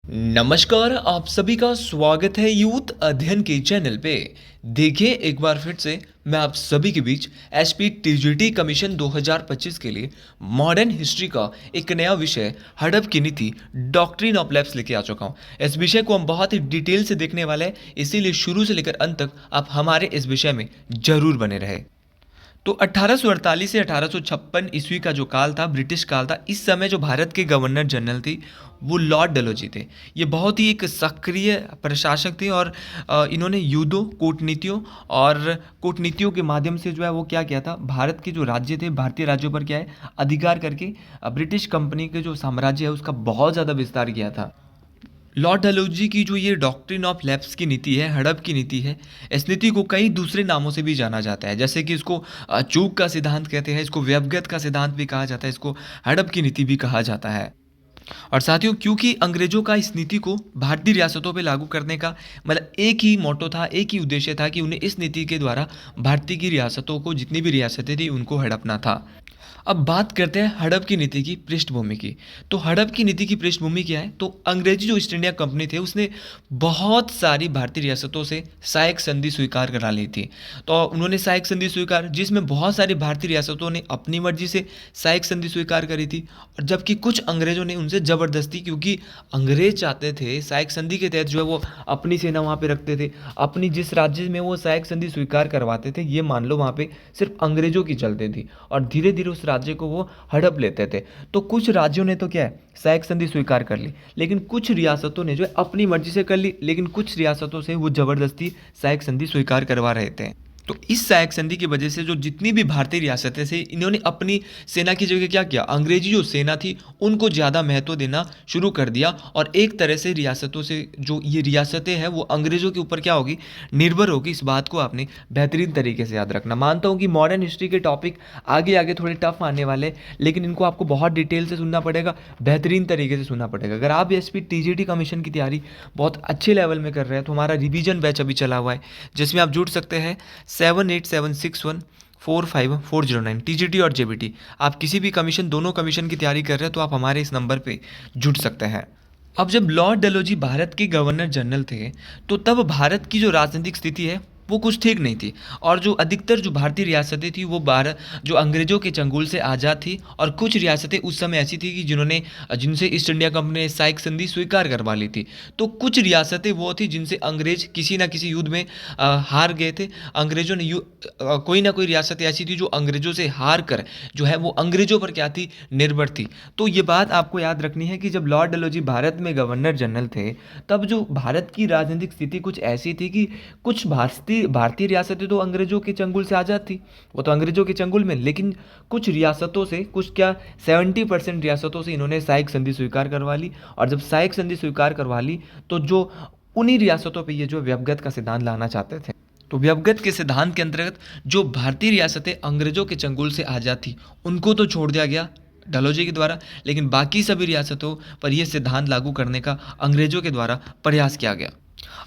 नमस्कार, आप सभी का स्वागत है यूथ अध्ययन के चैनल पे। देखिए एक बार फिर से मैं आप सभी के बीच एसपी टीजीटी कमीशन 2025 के लिए मॉडर्न हिस्ट्री का एक नया विषय हड़प की नीति डॉक्ट्रिन ऑफ लैप्स लेके आ चुका हूँ। इस विषय को हम बहुत ही डिटेल से देखने वाले हैं, इसीलिए शुरू से लेकर अंत तक आप हमारे इस विषय में जरूर बने रहे। तो 1848 से 1856 ईस्वी का जो काल था, ब्रिटिश काल था। इस समय जो भारत के गवर्नर जनरल थे वो लॉर्ड डलहौजी थे। ये बहुत ही एक सक्रिय प्रशासक थे और इन्होंने युद्धों, कूटनीतियों के माध्यम से जो है वो क्या किया था, भारत के जो राज्य थे, भारतीय राज्यों पर क्या है अधिकार करके ब्रिटिश कंपनी के जो साम्राज्य है उसका बहुत ज़्यादा विस्तार किया था। लॉर्ड डलहौजी की जो ये डॉक्ट्रिन ऑफ लैप्स की नीति है, हड़प की नीति है, इस नीति को कई दूसरे नामों से भी जाना जाता है। जैसे कि इसको चूक का सिद्धांत कहते हैं, इसको व्यवगत का सिद्धांत भी कहा जाता है, इसको हड़प की नीति भी कहा जाता है। और साथियों, क्योंकि अंग्रेजों का इस नीति को भारतीय रियासतों पे लागू करने का मतलब एक ही मोटो था, एक ही उद्देश्य था कि उन्हें इस नीति के द्वारा भारतीय की रियासतों को, जितनी भी रियासतें थी, उनको हड़पना था। अब बात करते हैं हड़प की नीति की पृष्ठभूमि की। तो हड़प की नीति की पृष्ठभूमि क्या है? तो अंग्रेजी जो ईस्ट इंडिया कंपनी थे उसने बहुत सारी भारतीय रियासतों से सहायक संधि स्वीकार करा ली थी। तो उन्होंने सहायक संधि स्वीकार, जिसमें बहुत सारी भारतीय रियासतों ने अपनी मर्जी से सहायक संधि स्वीकार करी थी, और जबकि कुछ अंग्रेजों ने उनसे ज़बरदस्ती, क्योंकि अंग्रेज चाहते थे सहायक संधि के तहत जो है वो अपनी सेना वहाँ पे रखते थे, अपनी जिस राज्य में वो सहायक संधि स्वीकार करवाते थे, ये मान लो वहाँ पे सिर्फ अंग्रेजों की चलती थी, और धीरे धीरे उस राज्य को वो हड़प लेते थे। तो कुछ राज्यों ने तो क्या है सहायक संधि स्वीकार कर ली, लेकिन कुछ रियासतों ने जो है अपनी मर्जी से कर ली, लेकिन कुछ रियासतों से वो जबरदस्ती सहायक संधि स्वीकार करवा रहे थे। तो इस सहायक संधि की वजह से जो जितनी भी भारतीय रियासतें थी, इन्होंने अपनी सेना की जगह क्या किया, अंग्रेजी जो सेना थी उनको ज़्यादा महत्व देना शुरू कर दिया, और एक तरह से रियासतों से जो ये रियासतें हैं वो अंग्रेज़ों के ऊपर क्या होगी, निर्भर होगी। इस बात को आपने बेहतरीन तरीके से याद रखना। मानता हूँ कि मॉडर्न हिस्ट्री के टॉपिक आगे आगे थोड़े टफ आने वाले, लेकिन इनको आपको बहुत डिटेल से सुनना पड़ेगा, बेहतरीन तरीके से सुनना पड़ेगा। अगर आप एसपी टीजीटी कमीशन की तैयारी बहुत अच्छे लेवल में कर रहे हैं तो हमारा रिवीजन बैच अभी चला हुआ है, जिसमें आप जुड़ सकते हैं 7876145409 टीजीटी और जेबीटी। आप किसी भी कमीशन, दोनों कमीशन की तैयारी कर रहे हैं तो आप हमारे इस नंबर पे जुड़ सकते हैं। अब जब लॉर्ड डलहौजी भारत के गवर्नर जनरल थे तो तब भारत की जो राजनीतिक स्थिति है वो कुछ ठीक नहीं थी, और जो अधिकतर जो भारतीय रियासतें थी वो भारत जो अंग्रेज़ों के चंगुल से आज़ाद थी, और कुछ रियासतें उस समय ऐसी थी कि जिनसे ईस्ट इंडिया कंपनी ने सहायक संधि स्वीकार करवा ली थी। तो कुछ रियासतें वो थी जिनसे अंग्रेज किसी ना किसी युद्ध में हार गए थे। अंग्रेजों ने कोई ना कोई रियासतें ऐसी थी जो अंग्रेजों से हार कर जो है वो अंग्रेजों पर क्या थी, निर्भर थी। तो ये बात आपको याद रखनी है कि जब लॉर्ड डलहौजी भारत में गवर्नर जनरल थे तब जो भारत की राजनीतिक स्थिति कुछ ऐसी थी कि कुछ भारतीय रियासतें तो अंग्रेजों के चंगुल से आज़ाद थी, वो तो अंग्रेजों के चंगुल में, लेकिन कुछ रियासतों से, कुछ क्या 70% रियासतों से इन्होंने सहायक संधि स्वीकार करवा ली। और जब सहायक संधि स्वीकार करवा ली तो जो उन्हीं रियासतों पे ये जो व्यवगत का सिद्धांत लाना चाहते थे, तो व्यवगत के सिद्धांत के अंतर्गत जो भारतीय रियासतें अंग्रेजों के चंगुल से आज़ाद थी उनको तो छोड़ दिया गया डलहौजी के द्वारा, लेकिन बाकी सभी रियासतों पर यह सिद्धांत लागू करने का अंग्रेजों के द्वारा प्रयास किया गया।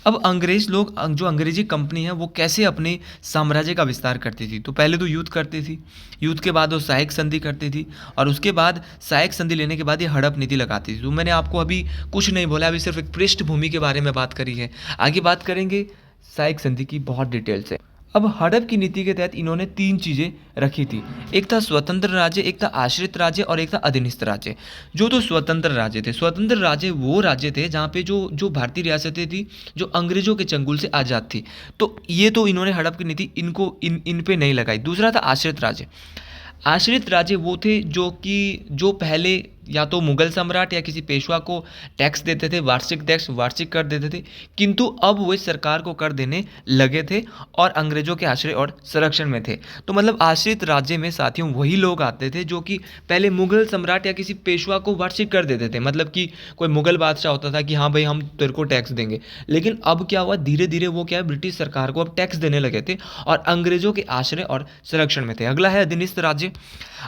अब अंग्रेज लोग, जो अंग्रेजी कंपनी है वो कैसे अपने साम्राज्य का विस्तार करती थी, तो पहले तो युद्ध करती थी, युद्ध के बाद वो सहायक संधि करती थी, और उसके बाद सहायक संधि लेने के बाद ये हड़प नीति लगाती थी। तो मैंने आपको अभी कुछ नहीं बोला, अभी सिर्फ एक पृष्ठभूमि के बारे में बात करी है। आगे बात करेंगे सहायक संधि की बहुत डिटेल से। अब हड़प की नीति के तहत इन्होंने 3 चीज़ें रखी थी, एक था स्वतंत्र राज्य, एक था आश्रित राज्य, और एक था अधीनस्थ राज्य। जो तो स्वतंत्र राज्य थे, स्वतंत्र राज्य वो राज्य थे जहाँ पे जो जो भारतीय रियासतें थी जो अंग्रेजों के चंगुल से आज़ाद थी, तो ये तो इन्होंने हड़प की नीति इन पे नहीं लगाई। दूसरा था आश्रित राज्य। आश्रित राज्य वो थे जो पहले या तो मुगल सम्राट या किसी पेशवा को टैक्स देते थे, वार्षिक टैक्स, वार्षिक कर देते थे, किंतु अब वो सरकार को कर देने लगे थे और अंग्रेजों के आश्रय और संरक्षण में थे। तो मतलब आश्रित राज्य में साथियों वही लोग आते थे जो कि पहले मुगल सम्राट या किसी पेशवा को वार्षिक कर देते थे, मतलब कि कोई मुगल बादशाह होता था कि हाँ भाई हम तेरे को टैक्स देंगे, लेकिन अब क्या हुआ, धीरे धीरे वो क्या है ब्रिटिश सरकार को अब टैक्स देने लगे थे और अंग्रेजों के आश्रय और संरक्षण में थे। अगला है अधीनस्थ राज्य।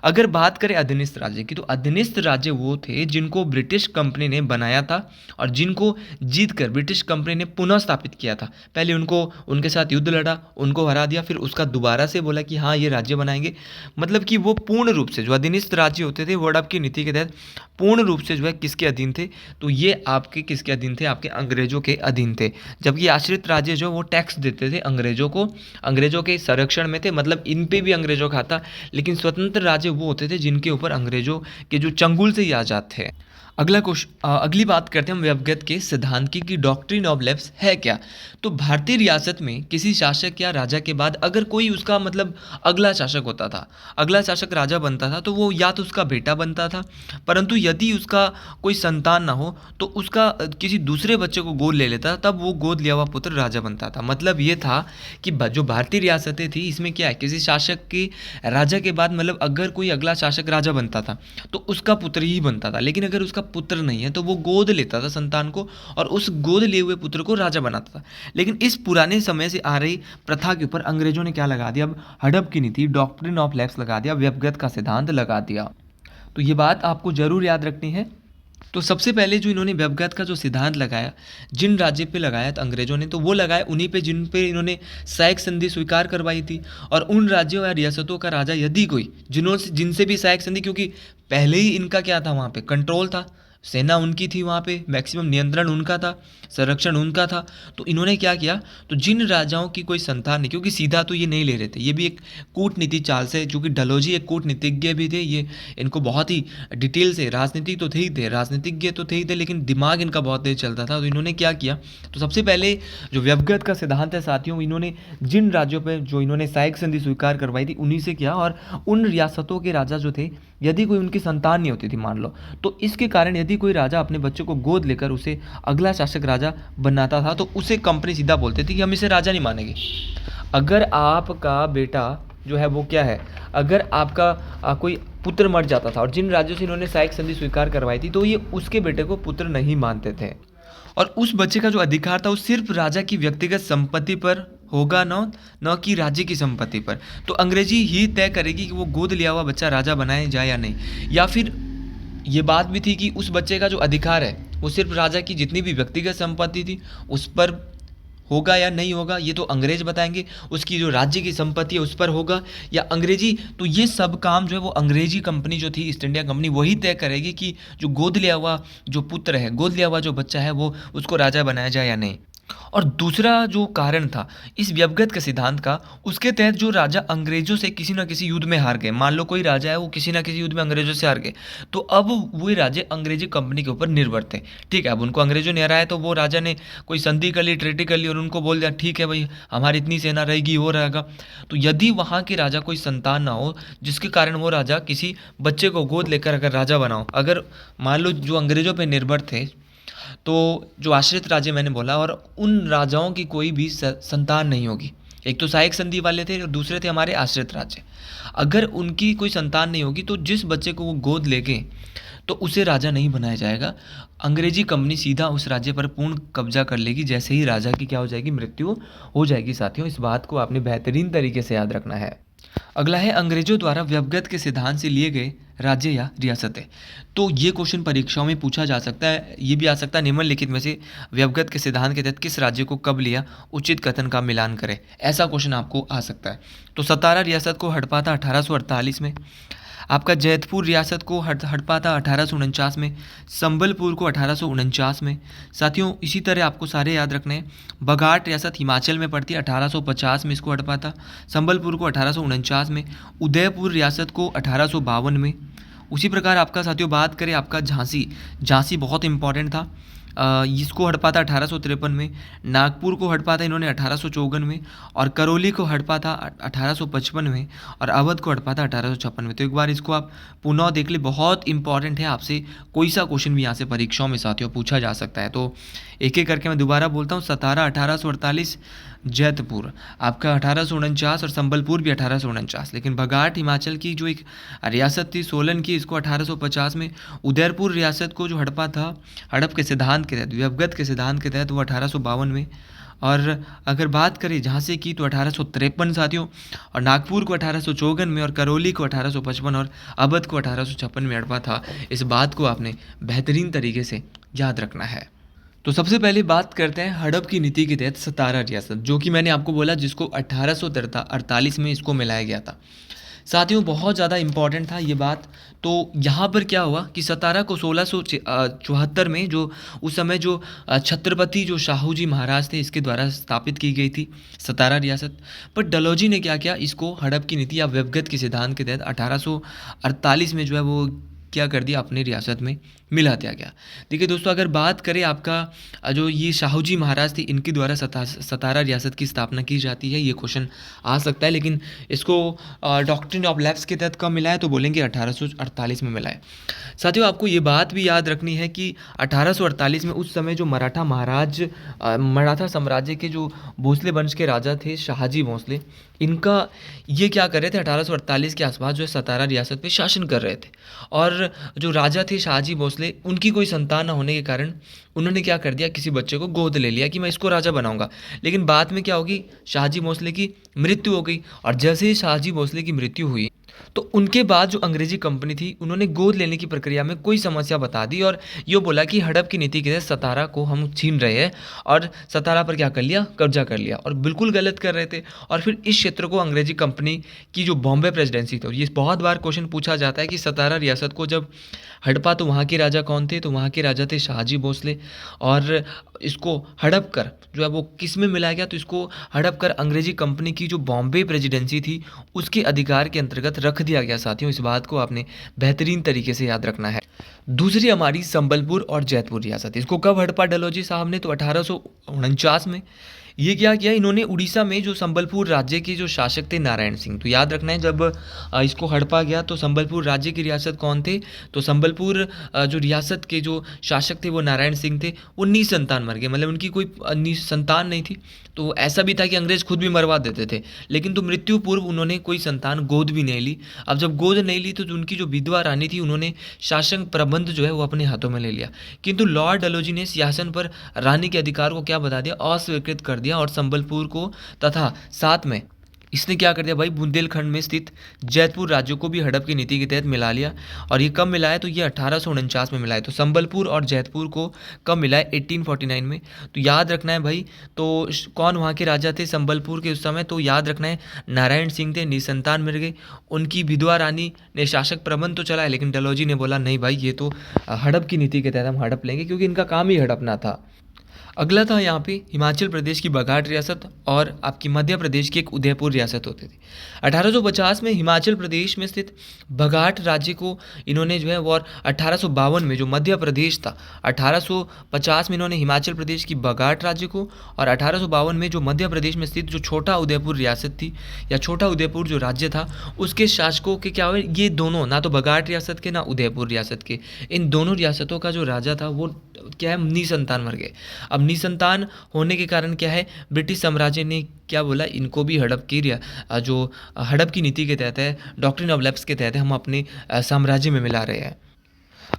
अगर बात करें अधीनस्थ राज्य की, तो अधीनस्थ राज्य राज्य वो थे जिनको ब्रिटिश कंपनी ने बनाया था और जिनको जीतकर ब्रिटिश कंपनी ने पुनः स्थापित किया था। पहले उनको उनके साथ युद्ध लड़ा, उनको हरा दिया, फिर उसका दोबारा से बोला कि हाँ ये राज्य बनाएंगे। मतलब कि वो पूर्ण रूप से जो अधीनस्थ राज्य होते थे वर्ड की नीति के तहत पूर्ण रूप से जो है किसके अधीन थे, तो ये आपके किसके अधीन थे, आपके अंग्रेजों के अधीन थे। जबकि आश्रित राज्य जो वो टैक्स देते थे अंग्रेजों को, अंग्रेजों के संरक्षण में थे, मतलब इन पे भी अंग्रेजों का था। लेकिन स्वतंत्र राज्य वो होते थे जिनके ऊपर अंग्रेजों के जो चंगुल से ही आज़ाद थे। अगली बात करते हैं हम व्यवगत के सिद्धांत की डॉक्ट्रिन ऑफ लेफ्ट है क्या। तो भारतीय रियासत में किसी शासक या राजा के बाद अगर कोई उसका मतलब अगला शासक होता था, अगला शासक राजा बनता था, तो वो या तो उसका बेटा बनता था, परंतु यदि उसका कोई संतान ना हो तो उसका किसी दूसरे बच्चे को गोद ले लेता, तब वो गोद लिया हुआ पुत्र राजा बनता था। मतलब ये था कि जो भारतीय रियासतें थी इसमें क्या है, किसी शासक के राजा के बाद मतलब अगर कोई अगला शासक राजा बनता था तो उसका पुत्र ही बनता था, लेकिन अगर उसका पुत्र नहीं है तो वो गोद लेता था संतान को और उस गोद लिए हुए पुत्र को राजा बनाता था। लेकिन इस पुराने समय से आ रही प्रथा के ऊपर अंग्रेजों ने क्या लगा दिया, अब हड़प की नीति डॉक्ट्रिन ऑफ लैप्स लगा दिया, व्यवगत का सिद्धांत लगा दिया। तो ये बात आपको जरूर याद रखनी है। तो सबसे पहले जो इन्होंने व्यवगत का जो सिद्धांत लगाया, जिन राज्य पे लगाया था अंग्रेजों ने, तो वो लगाया उन्हीं पे जिन पे इन्होंने सहायक संधि स्वीकार करवाई थी। और उन राज्यों या रियासतों का राजा यदि कोई जिनसे भी सहायक संधि, क्योंकि पहले ही इनका क्या था, वहाँ पे कंट्रोल था, सेना उनकी थी, वहाँ पे मैक्सिमम नियंत्रण उनका था, संरक्षण उनका था। तो इन्होंने क्या किया, तो जिन राजाओं की कोई संतान नहीं, क्योंकि सीधा तो ये नहीं ले रहे थे, ये भी एक कूटनीति चाल से, क्योंकि डलहौजी एक कूटनीतिज्ञ भी थे, ये इनको बहुत ही डिटेल से, राजनीतिक तो थे ही थे, राजनीतिज्ञ तो थे ही थे, लेकिन दिमाग इनका बहुत तेज चलता था। तो इन्होंने क्या किया, तो सबसे पहले जो व्यवगत का सिद्धांत है साथियों, इन्होंने जिन राज्यों पर जो इन्होंने सहायक संधि स्वीकार करवाई थी उन्हीं से किया। और उन रियासतों के राजा जो थे, यदि कोई उनकी संतान नहीं होती थी मान लो, तो इसके कारण यदि कोई राजा अपने बच्चे को गोद लेकर उसे अगला शासक राजा बनाता था तो उसे कंपनी सीधा बोलती थी कि हम इसे राजा नहीं मानेंगे। अगर आपका बेटा जो है वो क्या है, अगर आपका कोई पुत्र मर जाता था और जिन राज्यों से इन्होंने सहायक संधि स्वीकार करवाई थी, तो ये उसके बेटे को पुत्र नहीं मानते थे और उस बच्चे का जो अधिकार था वो सिर्फ राजा की व्यक्तिगत संपत्ति पर होगा, न कि राज्य की संपत्ति पर। तो अंग्रेजी ही तय करेगी कि वो गोद लिया हुआ बच्चा राजा बनाया जाए या नहीं। या फिर ये बात भी थी कि उस बच्चे का जो अधिकार है वो सिर्फ राजा की जितनी भी व्यक्तिगत संपत्ति थी उस पर होगा या नहीं होगा, ये तो अंग्रेज बताएंगे। उसकी जो राज्य की संपत्ति है उस पर होगा या अंग्रेजी, तो ये सब काम जो है वो अंग्रेजी कंपनी जो थी ईस्ट इंडिया कंपनी वही तय करेगी कि जो गोद लिया हुआ जो पुत्र है, गोद लिया हुआ जो बच्चा है, वो उसको राजा बनाया जाए या नहीं। और दूसरा जो कारण था इस व्यवगत के सिद्धांत का, उसके तहत जो राजा अंग्रेजों से किसी ना किसी युद्ध में हार गए, मान लो कोई राजा है वो किसी ना किसी युद्ध में अंग्रेजों से हार गए, तो अब वही राजे अंग्रेजी कंपनी के ऊपर निर्भर थे। ठीक है, अब उनको अंग्रेजों ने हराया तो वो राजा ने कोई संधि कर ली, ट्रीटी कर ली और उनको बोल दिया ठीक है भाई हमारी इतनी सेना रहेगी, वो रहेगा। तो यदि वहाँ के राजा कोई संतान ना हो जिसके कारण वो राजा किसी बच्चे को गोद लेकर अगर राजा बनाओ, अगर मान लो जो अंग्रेजों पर निर्भर थे, तो जो आश्रित राज्य मैंने बोला, और उन राजाओं की कोई भी संतान नहीं होगी, एक तो सहायक संधि वाले थे और दूसरे थे हमारे आश्रित राज्य, अगर उनकी कोई संतान नहीं होगी तो जिस बच्चे को वो गोद लेके तो उसे राजा नहीं बनाया जाएगा। अंग्रेजी कंपनी सीधा उस राज्य पर पूर्ण कब्जा कर लेगी जैसे ही राजा की क्या हो जाएगी, मृत्यु हो जाएगी। साथियों इस बात को आपने बेहतरीन तरीके से याद रखना है। अगला है अंग्रेजों द्वारा व्यवगत के सिद्धांत से लिए गए राज्य या रियासतें। तो ये क्वेश्चन परीक्षाओं में पूछा जा सकता है, ये भी आ सकता है निम्नलिखित में से व्यवगत के सिद्धांत के तहत किस राज्य को कब लिया, उचित कथन का मिलान करें, ऐसा क्वेश्चन आपको आ सकता है। तो सतारा रियासत को हड़पा था 1848 में, आपका जैतपुर रियासत को हड़पा था 1849 में, संबलपुर को 1849 में। साथियों इसी तरह आपको सारे याद रखने हैं। बघाट रियासत हिमाचल में पड़ती है, 1850 में इसको हड़पा था, संबलपुर को 1849 में, उदयपुर रियासत को 1852 में। उसी प्रकार आपका साथियों बात करें आपका झांसी बहुत इंपॉर्टेंट था, इसको हड़पा था 1853 में, नागपुर को हड़पा था इन्होंने 1854 में, और करौली को हड़पा था 1855 में, और अवध को हड़पा था 1856 में। तो एक बार इसको आप पुनः देख ले, बहुत इंपॉर्टेंट है, आपसे कोई सा क्वेश्चन भी यहाँ से परीक्षाओं में साथियों पूछा जा सकता है। तो एक एक करके मैं दोबारा बोलता हूँ, सतारा 1848, जैतपुर आपका 1849 और संबलपुर भी 1849, लेकिन बघाट हिमाचल की जो एक रियासत थी सोलन की, इसको 1850 में, उदयपुर रियासत को जो हड़पा था, हड़प के सिद्धांत सिद्धांत के तहत, व्यवगत के सिद्धांत के तहत वो 1852 में, और अगर बात करें झांसी की तो 1853 साथियों, और नागपुर को 1854 में, और करौली को 1855, और अवध को 1856 में हड़पा था। इस बात को आपने बेहतरीन तरीके से याद रखना है। तो सबसे पहले बात करते हैं हड़प की नीति के तहत सतारा रियासत, जो कि मैंने आपको बोला जिसको 1848 में इसको मिलाया गया था। साथियों बहुत ज़्यादा इम्पॉर्टेंट था ये बात। तो यहाँ पर क्या हुआ कि सतारा को 1674 में, जो उस समय जो छत्रपति जो शाहू जी महाराज थे, इसके द्वारा स्थापित की गई थी सतारा रियासत। पर डलहौजी ने क्या किया, इसको हड़प की नीति या व्यवगत के सिद्धांत के तहत 1848 में जो है वो क्या कर दिया, अपनी रियासत में मिला दिया गया। देखिए दोस्तों, अगर बात करें आपका जो ये शाहू जी महाराज थे, इनके द्वारा सतारा रियासत की स्थापना की जाती है, ये क्वेश्चन आ सकता है। लेकिन इसको डॉक्ट्रिन ऑफ लैप्स के तहत कब मिला है, तो बोलेंगे 1848 में मिला है। साथियों आपको ये बात भी याद रखनी है कि 1848 में उस समय जो मराठा साम्राज्य के जो भोसले वंश के राजा थे, शाहजी भोसले, इनका ये क्या कर रहे थे, 1848 के आसपास जो है सतारा रियासत पे शासन कर रहे थे। और जो राजा थे शाहजी भोसले, उनकी कोई संतान न होने के कारण उन्होंने क्या कर दिया, किसी बच्चे को गोद ले लिया कि मैं इसको राजा बनाऊंगा। लेकिन बाद में क्या होगी, शाहजी भोसले की मृत्यु हो गई, और जैसे ही शाहजी भोसले की मृत्यु हुई तो उनके बाद जो अंग्रेजी कंपनी थी, उन्होंने गोद लेने की प्रक्रिया में कोई समस्या बता दी, और ये बोला कि हड़प की नीति के तहत सतारा को हम छीन रहे हैं, और सतारा पर क्या कर लिया, कब्जा कर लिया। और बिल्कुल गलत कर रहे थे। और फिर इस क्षेत्र को अंग्रेजी कंपनी की जो बॉम्बे प्रेसिडेंसी थी, ये बहुत बार क्वेश्चन पूछा जाता है कि सतारा रियासत को जब हड़पा तो वहाँ के राजा कौन थे, तो वहाँ के राजा थे शाहजी भोसले। और इसको हड़प कर जो है वो किस में मिलाया गया, तो इसको हड़प कर अंग्रेजी कंपनी की जो बॉम्बे प्रेसिडेंसी थी उसके अधिकार के अंतर्गत रख दिया गया। साथियों इस बात को आपने बेहतरीन तरीके से याद रखना है। दूसरी हमारी संबलपुर और जैतपुर रियासत, इसको कब हड़पा डलहौजी साहब ने, तो 1849 में। ये क्या किया इन्होंने, उड़ीसा में जो संबलपुर राज्य के जो शासक थे नारायण सिंह, तो याद रखना है जब इसको हड़पा गया तो संबलपुर राज्य की रियासत कौन थे, तो संबलपुर जो रियासत के जो शासक थे वो नारायण सिंह थे। वो निसंतान मर गए, मतलब उनकी कोई संतान नहीं थी। तो ऐसा भी था कि अंग्रेज खुद भी मरवा देते थे, लेकिन तो मृत्यु पूर्व उन्होंने कोई संतान गोद भी नहीं ली। अब जब गोद नहीं ली तो उनकी जो विधवा रानी थी, उन्होंने शासन प्रबंध जो है वो अपने हाथों में ले लिया। किंतु लॉर्ड डलहौजी ने सिंहासन पर रानी के अधिकार को क्या बता दिया, अस्वीकृत कर दिया, और संबलपुर को तथा साथ में इसने क्या कर दिया भाई, बुंदेलखंड में स्थित जैतपुर राज्यों को भी हड़प की नीति के तहत मिला लिया। और ये कब मिला है, तो ये 1849 में मिला है। तो संबलपुर और जैतपुर को कब मिला है, 1849 में। तो याद रखना है भाई, तो कौन वहाँ के राजा थे संबलपुर के उस समय, तो याद रखना है नारायण सिंह थे, निसंतान मर गए। उनकी विधवा रानी ने शासक प्रबंध तो चलाया, लेकिन डलहौजी ने बोला नहीं भाई, ये तो हड़प की नीति के तहत हम हड़प लेंगे, क्योंकि इनका काम ही हड़पना था। अगला था यहाँ पे हिमाचल प्रदेश की बघाट रियासत, और आपकी मध्य प्रदेश की एक उदयपुर रियासत होती थी। 1850 में हिमाचल प्रदेश में स्थित बघाट राज्य को इन्होंने जो है वो, और 1852 में जो मध्य प्रदेश था, 1850 में इन्होंने हिमाचल प्रदेश की बघाट राज्य को, और 1852 में जो मध्य प्रदेश में स्थित जो छोटा उदयपुर रियासत थी या छोटा उदयपुर जो राज्य था, उसके शासकों के क्या हुए, ये दोनों, ना तो बघाट रियासत के ना उदयपुर रियासत के, इन दोनों रियासतों का जो राजा था वो क्या है, निसंतान मर गए। अब निसंतान होने के कारण क्या है, ब्रिटिश साम्राज्य ने क्या बोला, इनको भी हड़प की जो हड़प की नीति के तहत है, डॉक्ट्रिन ऑफ लैप्स के तहत हम अपने साम्राज्य में मिला रहे हैं।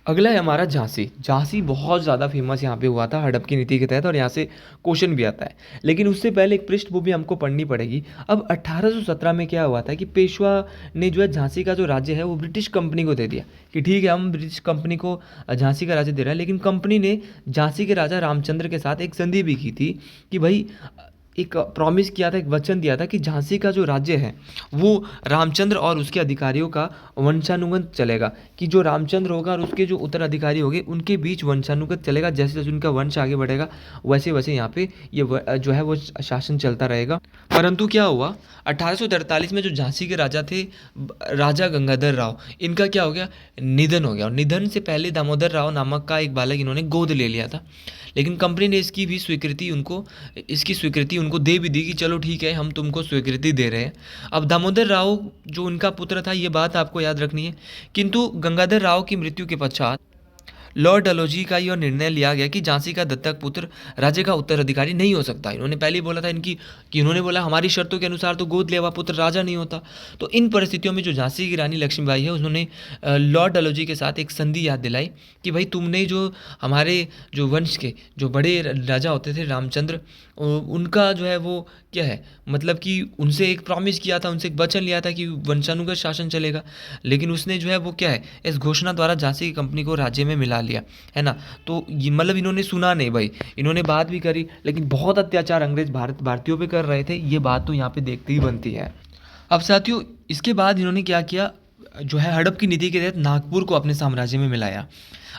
अगला है हमारा झांसी। झांसी बहुत ज़्यादा फेमस यहाँ पे हुआ था हड़प की नीति के तहत, और यहाँ से क्वेश्चन भी आता है। लेकिन उससे पहले एक पृष्ठभूमि हमको पढ़नी पड़ेगी। अब 1817 में क्या हुआ था कि पेशवा ने जो है झांसी का जो राज्य है वो ब्रिटिश कंपनी को दे दिया, कि ठीक है हम ब्रिटिश कंपनी को झांसी का राज्य दे रहे हैं। लेकिन कंपनी ने झांसी के राजा रामचंद्र के साथ एक संधि भी की थी कि भाई, एक प्रॉमिस किया था, एक वचन दिया था कि झांसी का जो राज्य है वो रामचंद्र और उसके अधिकारियों का वंशानुगत चलेगा, कि जो रामचंद्र होगा और उसके जो उत्तराधिकारी होंगे उनके बीच वंशानुगत चलेगा। जैसे जैसे उनका वंश आगे बढ़ेगा वैसे वैसे यहाँ पे ये जो है वो शासन चलता रहेगा। परंतु क्या हुआ, 1843 में जो झांसी के राजा थे, राजा गंगाधर राव, इनका क्या हो गया, निधन हो गया। और निधन से पहले दामोदर राव नामक का एक बालक इन्होंने गोद ले लिया था। लेकिन कंपनी ने इसकी स्वीकृति उनको दे भी दी कि चलो ठीक है हम तुमको स्वीकृति दे रहे हैं। अब दामोदर राव जो उनका पुत्र था, ये बात आपको याद रखनी है। किंतु गंगाधर राव की मृत्यु के पश्चात लॉर्ड डलहौजी का यह निर्णय लिया गया कि झांसी का दत्तक पुत्र राज्य का उत्तराधिकारी नहीं हो सकता। इन्होंने पहले ही बोला था इन्होंने बोला हमारी शर्तों के अनुसार तो गोद लिया हुआ पुत्र राजा नहीं होता। तो इन परिस्थितियों में जो झांसी की रानी लक्ष्मीबाई है उन्होंने लॉर्ड डलहौजी के साथ एक संधि याद दिलाई कि भाई तुमने जो हमारे जो वंश के जो बड़े राजा होते थे रामचंद्र, उनका जो है वो क्या है मतलब कि उनसे एक प्रॉमिस किया था, उनसे एक वचन लिया था कि वंशानुगत शासन चलेगा, लेकिन उसने जो है वो क्या है इस घोषणा द्वारा झांसी की कंपनी को राज्य में मिला लिया, है ना। तो ये मतलब इन्होंने सुना नहीं भाई, इन्होंने बात भी करी लेकिन बहुत अत्याचार अंग्रेज भारतीयों पे कर रहे थे, ये बात तो यहाँ पे देखते ही बनती है। अब साथियों इसके बाद इन्होंने क्या किया, जो है हड़प की नीति के तहत नागपुर को अपने साम्राज्य में मिलाया।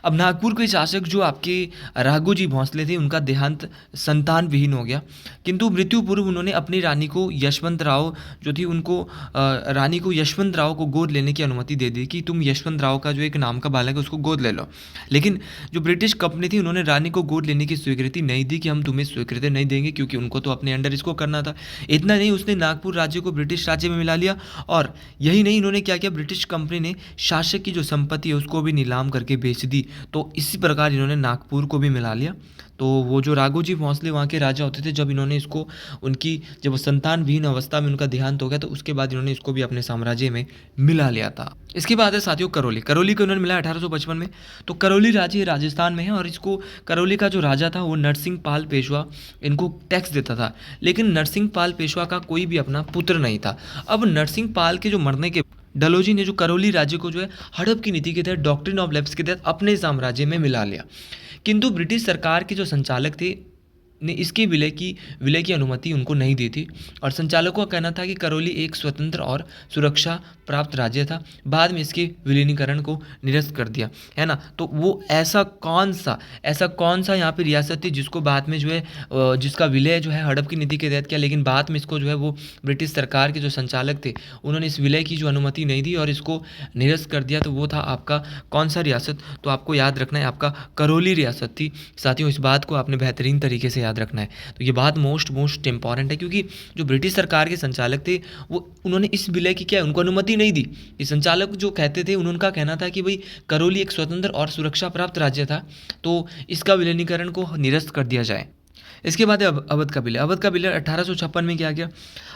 अब नागपुर के शासक जो आपके राघोजी भोंसले थे उनका देहांत संतान विहीन हो गया, किंतु मृत्यु पूर्व उन्होंने अपनी रानी को यशवंत राव जो थी उनको रानी को यशवंत राव को गोद लेने की अनुमति दे दी कि तुम यशवंत राव का जो एक नाम का बालक है उसको गोद ले लो। लेकिन जो ब्रिटिश कंपनी थी उन्होंने रानी को गोद लेने की स्वीकृति नहीं दी कि हम तुम्हें स्वीकृति नहीं देंगे, क्योंकि उनको तो अपने अंडर इसको करना था। इतना नहीं, उसने नागपुर राज्य को ब्रिटिश राज्य में मिला लिया, और यही नहीं इन्होंने क्या किया, ब्रिटिश कंपनी ने शासक की जो संपत्ति है उसको भी नीलाम करके बेच दी। तो इसी प्रकार इन्होंने नागपुर को भी मिला लिया। तो वो जो राघोजी भोंसले वहाँ के राजा होते थे, जब इन्होंने इसको उनकी जब वो संतान विहीन अवस्था में उनका देहांत हो गया तो उसके बाद इन्होंने इसको भी अपने साम्राज्य में मिला लिया था। इसके बाद है साथियों करौली को इन्होंने मिला 1855 में। तो करौली राज्य राजस्थान में है, और इसको करौली का जो राजा था वो नरसिंह पाल पेशवा इनको टैक्स देता था, लेकिन नरसिंह पाल पेशवा का कोई भी अपना पुत्र नहीं था। अब नरसिंह पाल के जो मरने के डलहौजी ने जो करौली राज्य को जो है हड़प की नीति के तहत डॉक्ट्रिन ऑफ लैप्स के तहत अपने साम्राज्य में मिला लिया, किंतु ब्रिटिश सरकार के जो संचालक थे ने इसके विलय की अनुमति उनको नहीं दी थी, और संचालकों का कहना था कि करौली एक स्वतंत्र और सुरक्षा प्राप्त राज्य था। बाद में इसके विलीनीकरण को निरस्त कर दिया, है ना। तो वो ऐसा कौन सा यहाँ पे रियासत थी जिसको बाद में जो है जिसका विलय जो है हड़प की नीति के तहत किया, लेकिन बाद में इसको जो है वो ब्रिटिश सरकार के जो संचालक थे उन्होंने इस विलय की जो अनुमति नहीं दी और इसको निरस्त कर दिया। तो वो था आपका कौन सा रियासत, तो आपको याद रखना है आपका करौली रियासत थी। साथियों इस बात को आपने बेहतरीन तरीके से याद रखना है। तो ये बात मोस्ट इंपॉर्टेंट है, क्योंकि जो ब्रिटिश सरकार के संचालक थे वो उन्होंने इस विलय की क्या उनको अनुमति नहीं दी। ये संचालक जो कहते थे उनका कहना था कि भाई करौली एक स्वतंत्र और सुरक्षा प्राप्त राज्य था, तो इसका विलीनीकरण को निरस्त कर दिया जाए। इसके बाद है अवध का विलय 1856 में किया गया।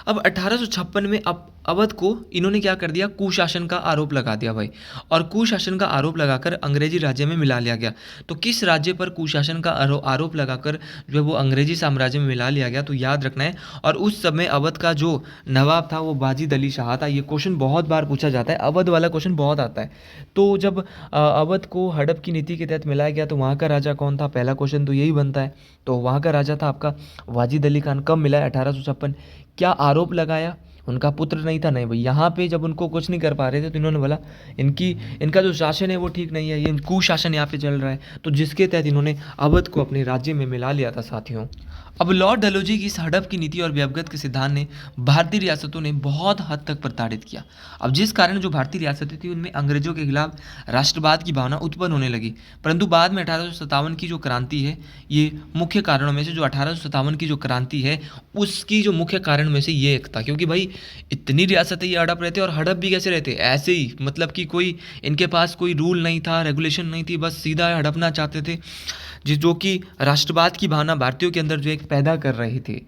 अब 1856 में अवध को इन्होंने क्या कर दिया, कुशासन का आरोप लगा दिया भाई, और कुशासन का आरोप लगाकर अंग्रेजी राज्य में मिला लिया गया। तो किस राज्य पर कुशासन का आरोप लगाकर जो है वो अंग्रेजी साम्राज्य में मिला लिया गया, तो याद रखना है। और उस समय अवध का जो नवाब था वो बाजिद अली शाह था। ये क्वेश्चन बहुत बार पूछा जाता है, अवध वाला क्वेश्चन बहुत आता है। तो जब अवध को हड़प की नीति के तहत मिलाया गया तो वहाँ का राजा कौन था, पहला क्वेश्चन तो यही बनता है। तो वहाँ का राजा था आपका वाजिद अली खान। कब मिला है, 1856। क्या आरोप लगाया, उनका पुत्र नहीं था, नहीं भाई। यहाँ पे जब उनको कुछ नहीं कर पा रहे थे तो इन्होंने बोला इनका जो शासन है वो ठीक नहीं है, ये कुशासन यहाँ पे चल रहा है, तो जिसके तहत इन्होंने अवध को अपने राज्य में मिला लिया था साथियों। अब लॉर्ड डलहौजी की इस हड़प की नीति और व्यवगत के सिद्धांत ने भारतीय रियासतों ने बहुत हद तक प्रताड़ित किया। अब जिस कारण जो भारतीय रियासतें थी उनमें अंग्रेजों के खिलाफ राष्ट्रवाद की भावना उत्पन्न होने लगी। परंतु बाद में 1857 की जो क्रांति है, ये मुख्य कारणों में से जो 1857 की जो क्रांति है उसकी जो मुख्य कारण में से ये एक था, क्योंकि भाई इतनी रियासतें ये हड़प रहते और हड़प भी कैसे रहते, ऐसे ही, मतलब कि कोई इनके पास कोई रूल नहीं था, रेगुलेशन नहीं थी, बस सीधा हड़पना चाहते थे, जो कि राष्ट्रवाद की भावना भारतीयों के अंदर जो एक पैदा कर रही थी।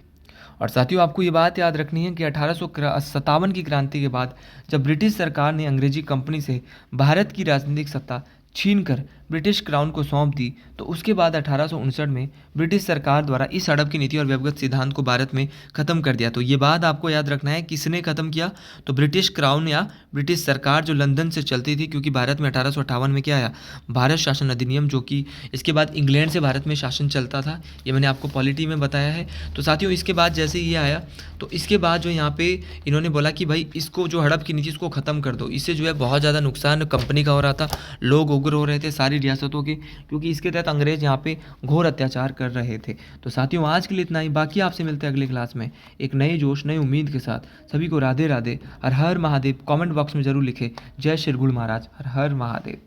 और साथियों आपको ये बात याद रखनी है कि 1857 की क्रांति के बाद जब ब्रिटिश सरकार ने अंग्रेजी कंपनी से भारत की राजनीतिक सत्ता छीनकर ब्रिटिश क्राउन को सौंप दी, तो उसके बाद 1859 में ब्रिटिश सरकार द्वारा इस हड़प की नीति और व्यवगत सिद्धांत को भारत में ख़त्म कर दिया। तो ये बात आपको याद रखना है, किसने ख़त्म किया, तो ब्रिटिश क्राउन या ब्रिटिश सरकार जो लंदन से चलती थी, क्योंकि भारत में 1858 में क्या आया, भारत शासन अधिनियम, जो कि इसके बाद इंग्लैंड से भारत में शासन चलता था। ये मैंने आपको पॉलिटी में बताया है। तो साथियों इसके बाद जैसे ये आया तो इसके बाद जो यहाँ पे इन्होंने बोला कि भाई इसको जो हड़प की नीति इसको ख़त्म कर दो, इससे जो है बहुत ज़्यादा नुकसान कंपनी का हो रहा था, लोग उग्र हो रहे थे सारी रियासतों के, क्योंकि इसके तहत अंग्रेज यहाँ पे घोर अत्याचार कर रहे थे। तो साथियों आज के लिए इतना ही, बाकी आपसे मिलते हैं अगले क्लास में एक नए जोश नई उम्मीद के साथ। सभी को राधे राधे, हर हर महादेव। कमेंट बॉक्स में जरूर लिखें जय श्री गुरु महाराज, हर हर महादेव।